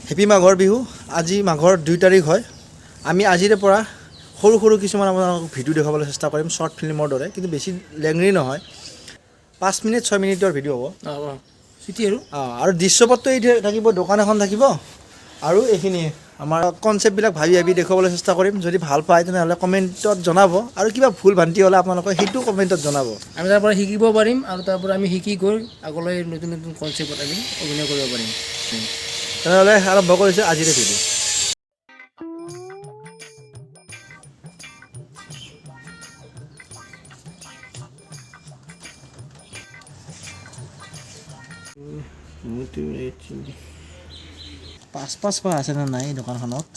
Happy মাঘৰ বিহু। আজি মাঘৰ 2 তাৰিখ হয়। আমি আজিৰে পৰা সৰু সৰু কিছুমান আপোনালোকক ভিডিঅ' দেখাবলৈ চেষ্টা কৰিম, শ্বৰ্ট ফিল্মৰ দৰে, কিন্তু বেছি লেংৰি নহয়। 5 মিনিট 6 মিনিটৰ ভিডিঅ' হ'ব। আৰু দৃশ্যপটটো এই থাকিব, দোকান এখন থাকিব, আৰু এইখিনি আমাৰ কনচেপ্টবিলাক ভাবি দেখুৱাবলৈ চেষ্টা কৰিম। যদি ভাল পায় তেনেহ'লে কমেণ্টত জনাব, আৰু কিবা ভুল ভ্ৰান্তি হ'লে আপোনালোকে সেইটো কমেণ্টত জনাব। আমি তাৰ পৰা শিকিব পাৰিম, আৰু তাৰ পৰা আমি শিকি গৈ আগলৈ নতুন নতুন কনচেপ্টত আমি অভিনয় কৰিব পাৰিম। তেনেহ'লে আৰম্ভ কৰিছোঁ আজিৰে ভিডিঅ'। পাঁচ খোৱা আছেনে নাই এই দোকানখনত?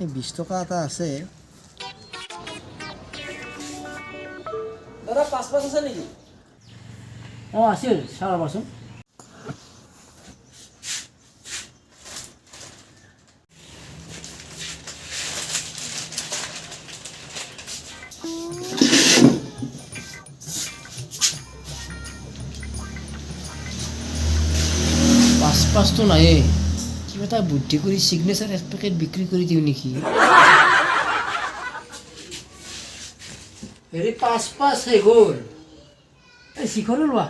এই 20 টকা এটা আছে। দাদা 5 আছে নেকি? অঁ আছিল, চাওঁ ৰ'বাচোন। পাঁচটো নায়ে, কিবা এটা বুদ্ধি কৰি চিগনেচাৰ এক পেকেট বিক্ৰী কৰি দিওঁ নেকি? হেৰি 5 শেষ হ'ল। এই শিখৰে লোৱা।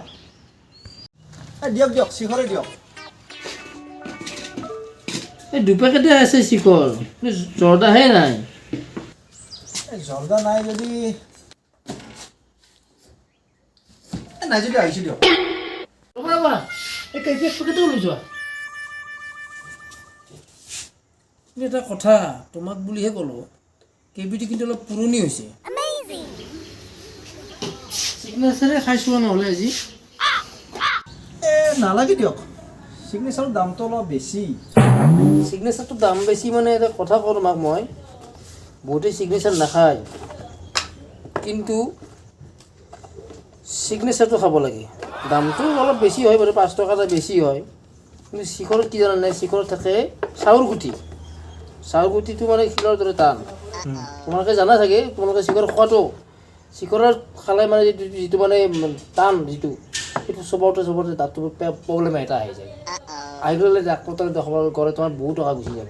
দিয়ক শিখৰে দিয়ক। এই 2 পেকেটে আছে শিখৰ, জৰ্দাহে নাই। জৰ্দা নাই যদি আহিছোঁ দিয়ক। ৰ'বা, এই কেইপেক পেকেটেও লৈ যোৱা। এটা কথা তোমাক বুলিহে ক'লোঁ, কেবিটি কিন্তু অলপ পুৰণি হৈছে। চিগনেচাৰে খাইছোৱা নহ'লে আজি। নালাগে দিয়ক, চিগনেচাৰৰ দামটো অলপ বেছি। চিগনেচাৰটো দাম বেছি মানে এটা কথা কওঁ তোমাক মই, বহুতে চিগনেচাৰ নাখায়, কিন্তু চিগনেচাৰটো খাব লাগে। দামটো অলপ বেছি হয় বাৰু, 5 টকা এটা বেছি হয়, কিন্তু শিখৰত কি জানা নাই, শিখৰত থাকে চাউল গুটিটো মানে শিলৰ দৰে টান। তোমালোকে জানা চাগে, তোমালোকে শিখৰ খোৱাটো, শিখৰত খালে মানে যিটো মানে টান যিটো, সেইটো চবতে দাঁতটো প্ৰব্লেম এটা আহি যায়। আহি গ'লে ডাক্তৰ দেখাব গ'লে তোমাৰ বহুত টকা গুচি যাব।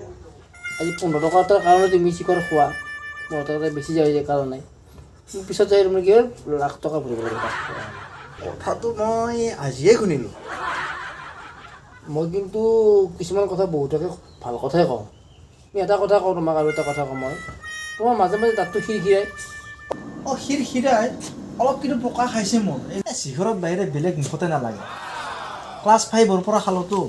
আজি 15 টকা এটাৰ কাৰণে তুমি শিখৰ খোৱা, 15 টকা বেছি যায় কাৰণে পিছত যাই তুমি কি লাখ টকা ভৰিব লাগিব। কথাটো মই আজিয়ে শুনিলোঁ। মই কিন্তু কিছুমান কথা বহুতকে ভাল কথাই কওঁ। এটা কথা কওঁ তোমাক, আৰু এটা কথা কওঁ মই, তোমাৰ মাজে মাজে দাঁতটো খিৰখিৰাই। খিৰখিৰাই অলপ কিন্তু পকা খাইছে মোৰ। এই শিখৰত বাহিৰে বেলেগ মুখতে নালাগে। ক্লাছ 5ৰ পৰা খালোঁতো।